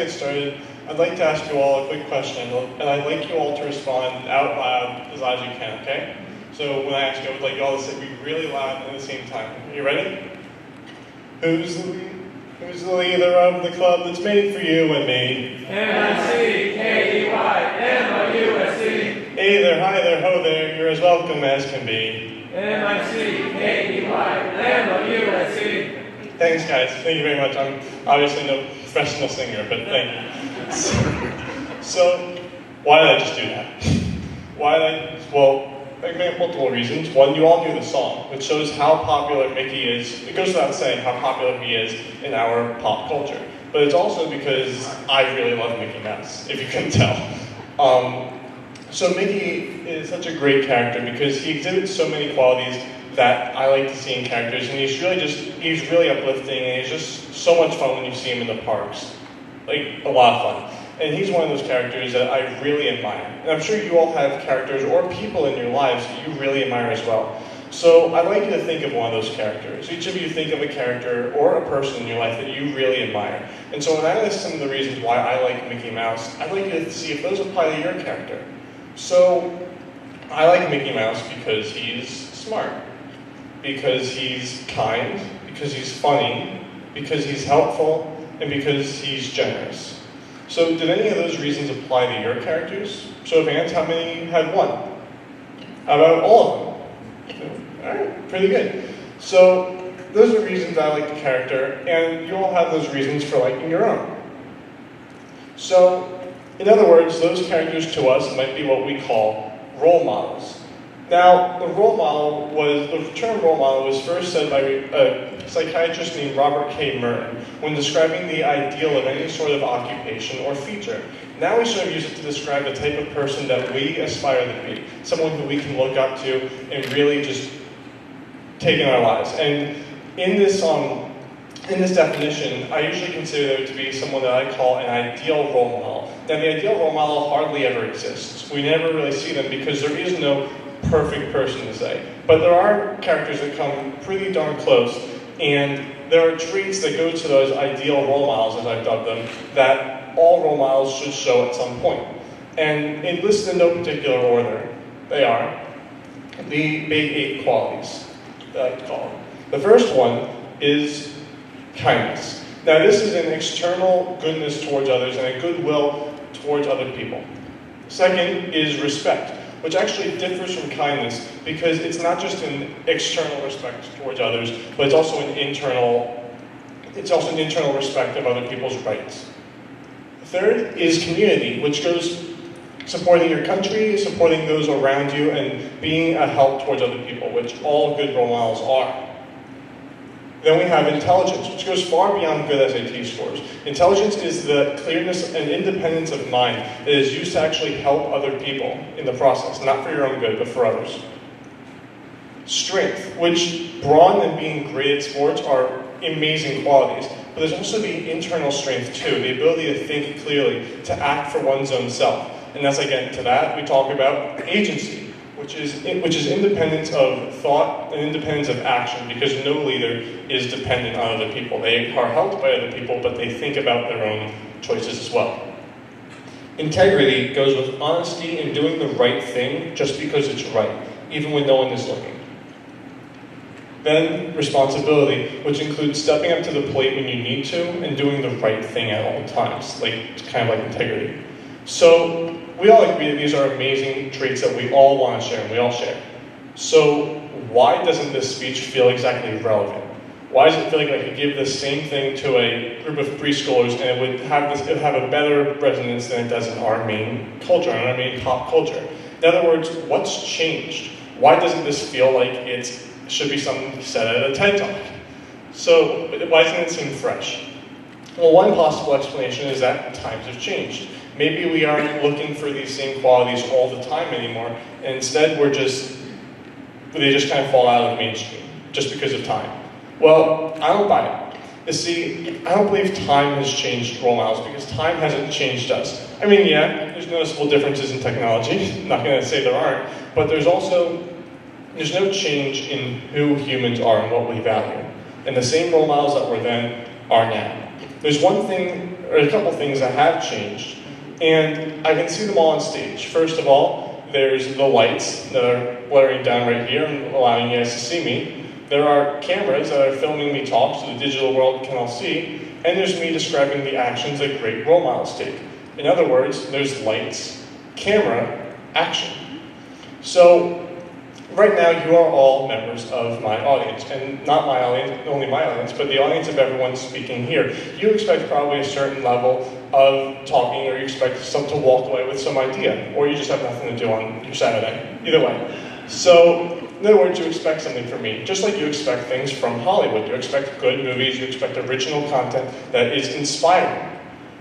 get started, I'd like to ask you all a quick question, and I'd like you all to respond out loud as you can, okay? So when I ask you, I would like you all to say really loud at the same time. Are you ready? Who's the leader of the club that's made for you and me? M-I-C-K-E-Y-M-O-U-S-E. Hey there, hi there, ho there, you're as welcome as can be. M-I-C-K-E-Y-M-O-U-S-E. Thanks, guys. Thank you very much. I'm obviously no professional singer, but thank you. So, why did I just do that? Well, I have multiple reasons. One, you all knew the song, which shows how popular Mickey is. It goes without saying how popular he is in our pop culture. But it's also because I really love Mickey Mouse, if you couldn't tell. So Mickey is such a great character because he exhibits so many qualities that I like to see in characters, and he's really uplifting, and he's just so much fun when you see him in the parks. Like, a lot of fun. And he's one of those characters that I really admire. And I'm sure you all have characters or people in your lives that you really admire as well. So I'd like you to think of one of those characters. Each of you think of a character or a person in your life that you really admire. And so when I list some of the reasons why I like Mickey Mouse, I'd like you to see if those apply to your character. So I like Mickey Mouse because he's smart, because he's kind, because he's funny, because he's helpful, and because he's generous. So did any of those reasons apply to your characters? Show of hands, how many had one? How about all of them? All right, pretty good. So those are reasons I like the character, and you all have those reasons for liking your own. So, in other words, those characters to us might be what we call role models. Now, the term role model was first said by a psychiatrist named Robert K. Merton when describing the ideal of any sort of occupation or feature. Now we sort of use it to describe the type of person that we aspire to be, someone who we can look up to and really just take in our lives. And in this definition, I usually consider there to be someone that I call an ideal role model. Now, the ideal role model hardly ever exists. We never really see them because there is no perfect person to say. But there are characters that come pretty darn close, and there are traits that go to those ideal role models, as I've dubbed them, that all role models should show at some point. And it lists in no particular order. They are the big 8 qualities that I like to call them. The first one is kindness. Now, this is an external goodness towards others and a goodwill towards other people. Second is respect, which actually differs from kindness because it's not just an external respect towards others, but it's also an internal respect of other people's rights. Third is community, which goes supporting your country, supporting those around you, and being a help towards other people, which all good role models are. Then we have intelligence, which goes far beyond good SAT scores. Intelligence is the clearness and independence of mind that is used to actually help other people in the process, not for your own good, but for others. Strength, which brawn and being great at sports are amazing qualities, but there's also the internal strength too, the ability to think clearly, to act for one's own self. And as I get into that, we talk about agency, which is independence of thought and independence of action, because no leader is dependent on other people. They are helped by other people, but they think about their own choices as well. Integrity goes with honesty and doing the right thing just because it's right, even when no one is looking. Then responsibility, which includes stepping up to the plate when you need to and doing the right thing at all times, it's kind of like integrity. So we all agree that these are amazing traits that we all want to share and we all share. So why doesn't this speech feel exactly relevant? Why does it feel like I could give the same thing to a group of preschoolers and it would have a better resonance than it does in our main culture, in our main pop culture? In other words, what's changed? Why doesn't this feel like it should be something said at a TED Talk? So why doesn't it seem fresh? Well, one possible explanation is that times have changed. Maybe we aren't looking for these same qualities all the time anymore, and instead they just kind of fall out of the mainstream, just because of time. Well, I don't buy it. You see, I don't believe time has changed role models, because time hasn't changed us. I mean, yeah, there's noticeable differences in technology, I'm not going to say there aren't, but there's no change in who humans are and what we value. And the same role models that were then are now. There's one thing are a couple things that have changed, and I can see them all on stage. First of all, there's the lights that are blaring down right here and allowing you guys to see me. There are cameras that are filming me talk so the digital world can all see, and there's me describing the actions that great role models take. In other words, there's lights, camera, action. So, right now you are all members of my audience, and not my audience, only my audience, but the audience of everyone speaking here. You expect probably a certain level of talking, or you expect some to walk away with some idea, or you just have nothing to do on your Saturday. Either way. So, in other words, you expect something from me, just like you expect things from Hollywood. You expect good movies, you expect original content that is inspiring.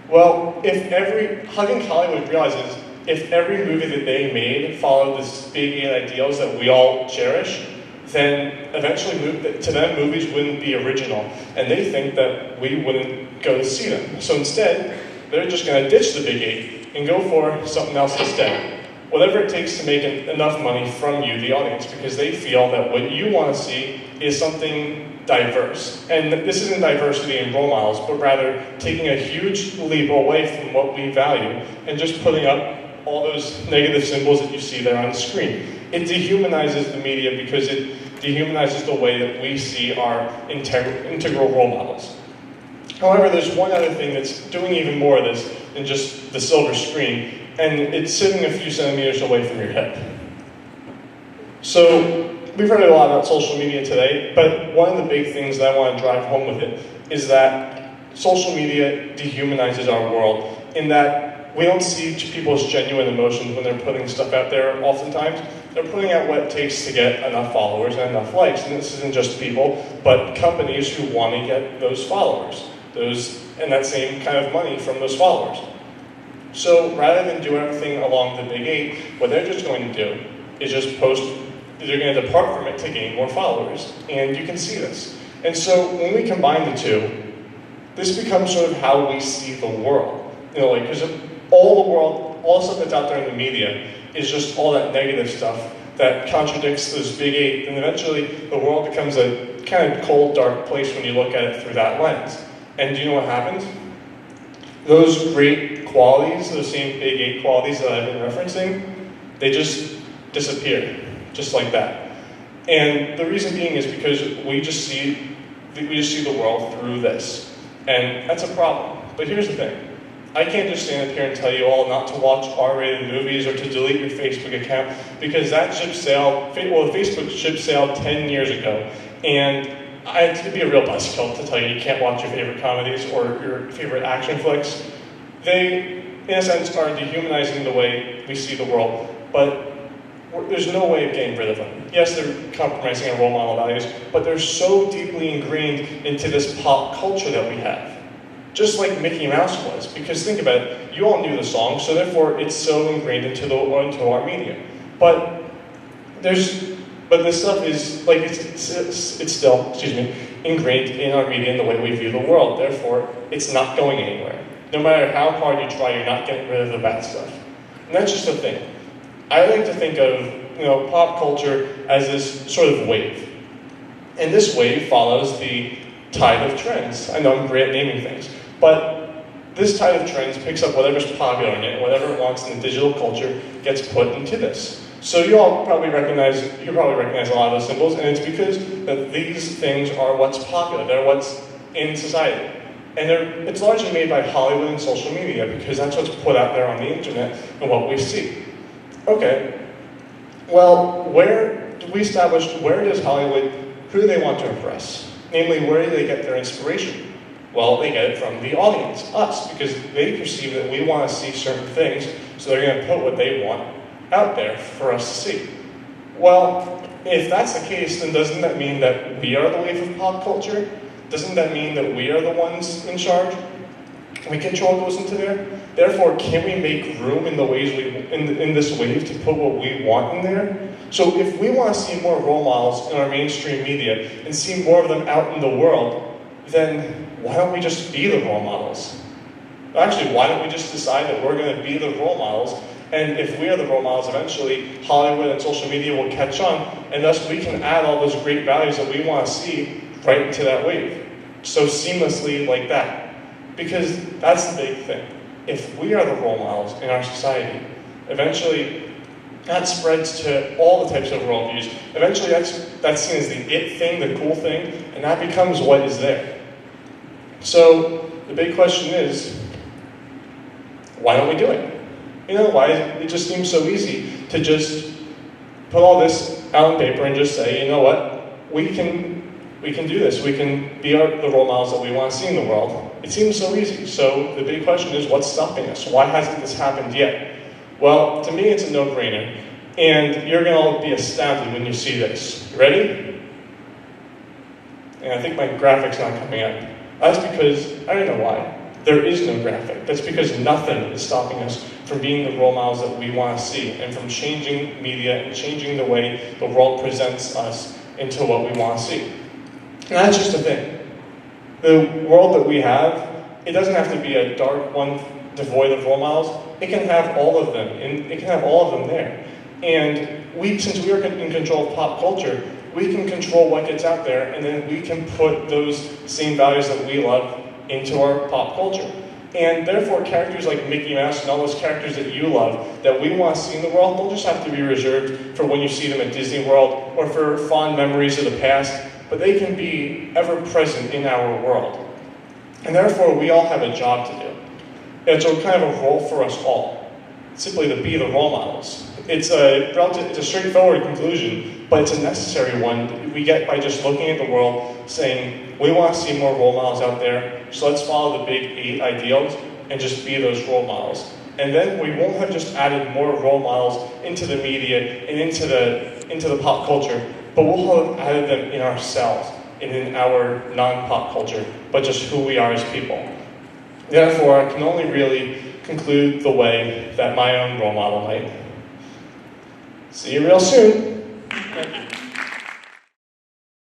Well, I think Hollywood realizes if every movie that they made followed this big ideals that we all cherish, then eventually to them movies wouldn't be original, and they think that we wouldn't go to see them. So instead, they're just going to ditch the big eight and go for something else instead. Whatever it takes to make enough money from you, the audience, because they feel that what you want to see is something diverse. And this isn't diversity in role models, but rather taking a huge leap away from what we value and just putting up all those negative symbols that you see there on the screen. It dehumanizes the media because it dehumanizes the way that we see our integral role models. However, there's one other thing that's doing even more of this than just the silver screen, and it's sitting a few centimeters away from your hip. So, we've heard a lot about social media today, but one of the big things that I want to drive home with it is that social media dehumanizes our world, in that we don't see people's genuine emotions when they're putting stuff out there oftentimes. They're putting out what it takes to get enough followers and enough likes, and this isn't just people, but companies who want to get those followers, and that same kind of money from those followers. So rather than do everything along the big eight, what they're just going to do is just post, they're going to depart from it to gain more followers, and you can see this. And so when we combine the two, this becomes sort of how we see the world. Because all the stuff that's out there in the media is just all that negative stuff that contradicts those big eight, and eventually the world becomes a kind of cold, dark place when you look at it through that lens. And do you know what happens? Those great qualities, those same big eight qualities that I've been referencing, they just disappear, just like that. And the reason being is because we just see the world through this. And that's a problem. But here's the thing. I can't just stand up here and tell you all not to watch R-rated movies or to delete your Facebook account, because that ship sailed, well, Facebook ship sailed 10 years ago. And it'd be a real buzzkill to tell you you can't watch your favorite comedies or your favorite action flicks. They, in a sense, are dehumanizing the way we see the world, but there's no way of getting rid of them. Yes, they're compromising our role model values, but they're so deeply ingrained into this pop culture that we have. Just like Mickey Mouse was, because think about it, you all knew the song, so therefore it's so ingrained into our media. But this stuff is like it's still, ingrained in our media in the way we view the world. Therefore, it's not going anywhere. No matter how hard you try, you're not getting rid of the bad stuff. And that's just the thing. I like to think of pop culture as this sort of wave, and this wave follows the tide of trends. I know I'm great at naming things, but this tide of trends picks up whatever's popular in it, whatever it wants in the digital culture gets put into this. So you probably recognize a lot of those symbols, and it's because that these things are what's popular. They're what's in society. And it's largely made by Hollywood and social media, because that's what's put out there on the internet and what we see. Okay, well, where does Hollywood, who do they want to impress? Namely, where do they get their inspiration? Well, they get it from the audience, us, because they perceive that we want to see certain things, so they're going to put what they want out there for us to see. Well, if that's the case, then doesn't that mean that we are the wave of pop culture? Doesn't that mean that we are the ones in charge? We control what goes into there? Therefore, can we make room in the ways in this wave to put what we want in there? So if we want to see more role models in our mainstream media and see more of them out in the world, then why don't we just be the role models? Actually, why don't we just decide that we're going to be the role models, and if we are the role models, eventually Hollywood and social media will catch on, and thus we can add all those great values that we want to see right into that wave. So seamlessly like that. Because that's the big thing. If we are the role models in our society, eventually that spreads to all the types of worldviews. Eventually that's seen as the it thing, the cool thing, and that becomes what is there. So the big question is, why don't we do it? Why it just seems so easy to just put all this out on paper and just say, you know what, we can do this. We can be the role models that we want to see in the world. It seems so easy. So the big question is, what's stopping us? Why hasn't this happened yet? Well, to me, it's a no-brainer. And you're going to be astounded when you see this. You ready? And I think my graphic's not coming up. That's because, I don't know why. There is no graphic. That's because nothing is stopping us from being the role models that we want to see and from changing media and changing the way the world presents us into what we want to see. And that's just a thing. The world that we have, it doesn't have to be a dark one devoid of role models. It can have all of them, and it can have all of them there. And since we are in control of pop culture, we can control what gets out there, and then we can put those same values that we love into our pop culture. And therefore, characters like Mickey Mouse and all those characters that you love, that we want to see in the world, don't just have to be reserved for when you see them at Disney World or for fond memories of the past, but they can be ever present in our world. And therefore, we all have a job to do. It's a kind of a role for us all, simply to be the role models. It's a straightforward conclusion, but it's a necessary one we get by just looking at the world, saying, we want to see more role models out there, so let's follow the big 8 ideals and just be those role models. And then we won't have just added more role models into the media and into the pop culture, but we'll have added them in ourselves and in our non-pop culture, but just who we are as people. Therefore, I can only really conclude the way that my own role model might. See you real soon.